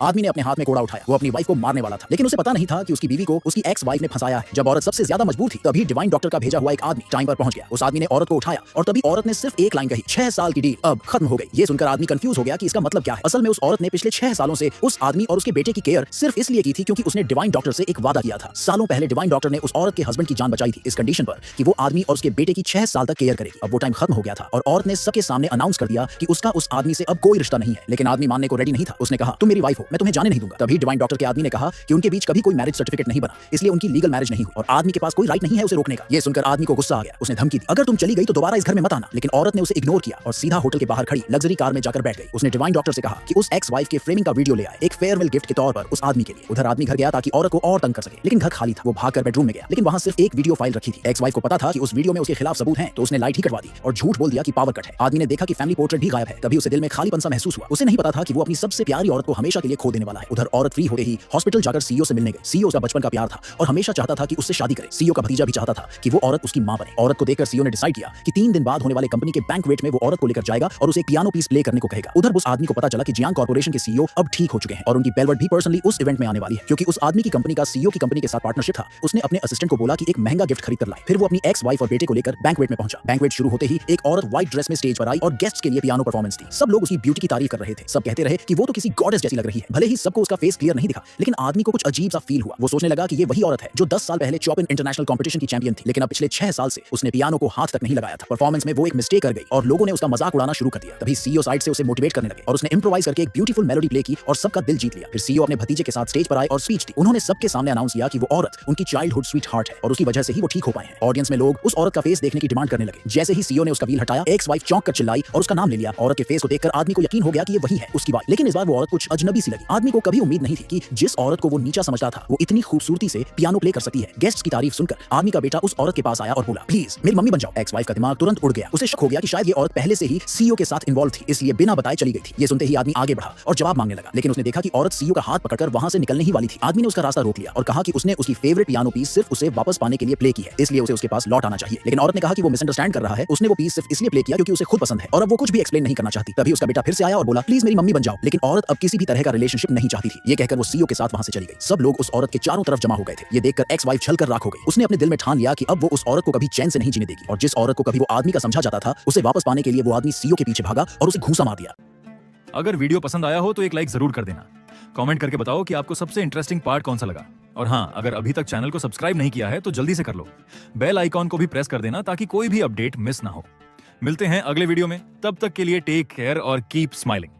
आदमी ने अपने हाथ में कोड़ा उठाया। वो अपनी वाइफ को मारने वाला था, लेकिन उसे पता नहीं था कि उसकी बीवी को उसकी एक्स वाइफ ने फंसाया है। जब औरत सबसे ज्यादा मजबूर थी, तभी डिवाइन डॉक्टर का भेजा हुआ एक आदमी टाइम पर पहुंच गया। उस आदमी ने औरत को उठाया और तभी औरत ने सिर्फ एक लाइन कही, 6 साल की डील अब खत्म हो गई। ये सुनकर आदमी कंफ्यूज हो गया कि इसका मतलब क्या है। असल में उस औरत ने पिछले 6 सालों से उस आदमी और उसके बेटे की केयर सिर्फ इसलिए की थी क्योंकि उसने डिवाइन डॉक्टर से एक वादा किया था। सालों पहले डिवाइन डॉक्टर ने उस औरत के हस्बैंड की जान बचाई थी, इस कंडीशन पर कि वो आदमी और उसके बेटे की 6 साल तक केयर करेगी। अब वो टाइम खत्म हो गया था और औरत ने सबके सामने अनाउंस कर दिया कि उसका उस आदमी से अब कोई रिश्ता नहीं है। लेकिन आदमी मानने को रेडी नहीं था। उसने कहा, तुम मेरी वाइफ हो, मैं तुम्हें जाने नहीं दूंगा। तभी डिवाइन डॉक्टर के आदमी ने कहा कि उनके बीच कभी कोई मैरिज सर्टिफिकेट नहीं बना, इसलिए उनकी लीगल मैरिज नहीं हुई और आदमी के पास कोई राइट नहीं है उसे रोकने का। ये सुनकर आदमी को गुस्सा आ गया। उसने धमकी दी, अगर तुम चली गई तो दोबारा इस घर में मत आना। लेकिन औरत ने उसे इग्नोर किया और सीधा होटल के बाहर खड़ी लग्जरी कार में जाकर बैठ गई। उसने डिवाइन डॉक्टर से कहा कि उस एक्स वाइफ के फ्रेमिंग का वीडियो ले आए, एक फेयरवेल गिफ्ट के तौर पर उस आदमी के लिए। उधर आदमी घर गया ताकि औरत को और तंग कर सके, लेकिन घर खाली था। वो भागकर बेडरूम में गया, लेकिन वहां सिर्फ एक वीडियो फाइल रखी थी। एक्स वाइफ को पता था कि उस वीडियो में उसके खिलाफ सबूत हैं, तो उसने लाइट ही कटवा दी और झूठ बोल दिया कि पावर कट है। आदमी ने देखा कि फैमिली पोर्ट्रेट भी गायब है। तभी उसे दिल में खालीपन सा महसूस हुआ। उसे नहीं पता था कि वो अपनी सबसे प्यारी औरत को हमेशा के लिए खो देने वाला है। उधर औरत फ्री होते ही हॉस्पिटल जाकर सीईओ से मिलने गई। सीईओ उसका बचपन का प्यार था और हमेशा चाहता था कि उससे शादी करे। सीईओ का भतीजा भी चाहता था कि वो औरत उसकी मां बने। औरत को देखकर सीईओ ने डिसाइड किया कि 3 दिन बाद होने वाले कंपनी के बैंक्वेट में वो औरत को लेकर जाएगा और उसे एक पियानो पीस प्ले करने को कहेगा। उधर उस आदमी को पता चला कि जियांग कॉर्पोरेशन के सीईओ अब ठीक हो चुके हैं और उनकी बेलवर्ड भी पर्सनली उस इवेंट में आने वाली है, क्योंकि उस आदमी की कंपनी का सीईओ की कंपनी के साथ पार्टनरशिप था। उसने अपने असिस्टेंट को बोला कि एक महंगा गिफ्ट खरीद कर लाए। फिर वो अपनी एक्स वाइफ और बेटे को लेकर बैंक्वेट में पहुंचा। बैंक्वेट शुरू होते ही एक औरत व्हाइट ड्रेस में स्टेज पर आई और गेस्ट्स के लिए पियानो परफॉर्मेंस दी। सब लोग उसकी ब्यूटी की तारीफ कर रहे थे। सब कहते रहे कि वो तो किसी गॉडेस जैसी लग रही है। भले ही सबको उसका फेस क्लियर नहीं दिखा, लेकिन आदमी को कुछ अजीब सा फील हुआ। वो सोचने लगा कि ये वही औरत है जो 10 साल पहले चॉपिन इंटरनेशनल कंपटीशन की चैंपियन थी, लेकिन अब पिछले 6 साल से उसने पियानो को हाथ तक नहीं लगाया था। परफॉर्मेंस में वो एक मिस्टेक कर गई और लोगों ने उसका मजाक उड़ाना शुरू कर दिया। तभी सीईओ साइड से उसे मोटिवेट करने लगे और उसने इंप्रोवाइज करके एक ब्यूटीफुल मेलोडी प्ले की और सबका दिल जीत लिया। फिर सीईओ अपने भतीजे के साथ स्टेज पर आए और स्पीच दी। उन्होंने सबके सामने अनाउंस किया कि वो औरत उनकी चाइल्डहुड स्वीट हार्ट है और उसकी वजह से ही वो ठीक हो पाए हैं। ऑडियंस में लोग उस औरत का फेस देखने की डिमांड करने लगे। जैसे ही सीईओ ने उसका व्हील हटाया, एक्स वाइफ चौंक कर चिल्लाई और उसका नाम ले लिया। औरत के फेस को देखकर आदमी को यकीन हो गया कि ये वही है, उसकी वाइफ। लेकिन इस बार वो औरत कुछ अजनबी सी लगी। आदमी को कभी उम्मीद नहीं थी कि जिस औरत को वो नीचा समझता था, वो इतनी खूबसूरती से पियानो प्ले कर सकती है। गेस्ट्स की तारीफ सुनकर आदमी का बेटा उस औरत के पास आया और बोला, प्लीज मेरी मम्मी बन जाओ। एक्स वाइफ का दिमाग तुरंत उड़ गया। उसे शक हो गया कि शायद ये औरत पहले से ही सीईओ के साथ इन्वॉल्व थी, इसलिए बिना बताए चली गई थी। ये सुनते ही आदमी आगे बढ़ा और जवाब मांगने लगा, लेकिन उसने देखा कि औरत सीईओ का हाथ पकड़कर वहां से निकलने ही वाली थी। आदमी ने उसका रास्ता रोक लिया और कहा कि उसने उसकी फेवरेट पियानो पीस सिर्फ उसे वापस पाने के लिए प्ले की है, इसलिए उसे उसके पास लौट आना चाहिए। लेकिन औरत ने कहा कि वो मिसअंडरस्टैंड कर रहा है, उसने वो पीस सिर्फ इसलिए प्ले किया क्योंकि उसे खुद पसंद है और अब वो कुछ भी एक्सप्लेन नहीं करना चाहती। तभी उसका बेटा फिर से आया और बोला, प्लीज मेरी मम्मी बन जाओ। लेकिन औरत अब किसी भी तरह का रिलेशनशिप नहीं चाहती थी। ये कहकर वो सीईओ के साथ वहां से चली गई। सब लोग उस औरत के चारों तरफ जमा हो गए थे। ये देखकर एक्स वाइफ छलकर राख हो गई। उसने अपने दिल में ठान लिया कि अब वो उस औरत को कभी चैन से नहीं जीने देगी और जिस औरत को कभी वो आदमी का समझा जाता था, उसे वापस पाने के लिए वो आदमी सीईओ के पीछे भागा और उसे घूंसा मार दिया। अगर वीडियो पसंद आया हो तो एक लाइक जरूर कर देना। कमेंट करके बताओ कि आपको सबसे इंटरेस्टिंग पार्ट कौन सा लगा। और हाँ, अगर अभी तक चैनल को सब्सक्राइब नहीं किया है तो जल्दी से कर लो। बेल आइकॉन को भी प्रेस कर देना ताकि कोई भी अपडेट मिस ना हो। मिलते हैं अगले वीडियो में, तब तक के लिए टेक केयर और कीप स्माइलिंग।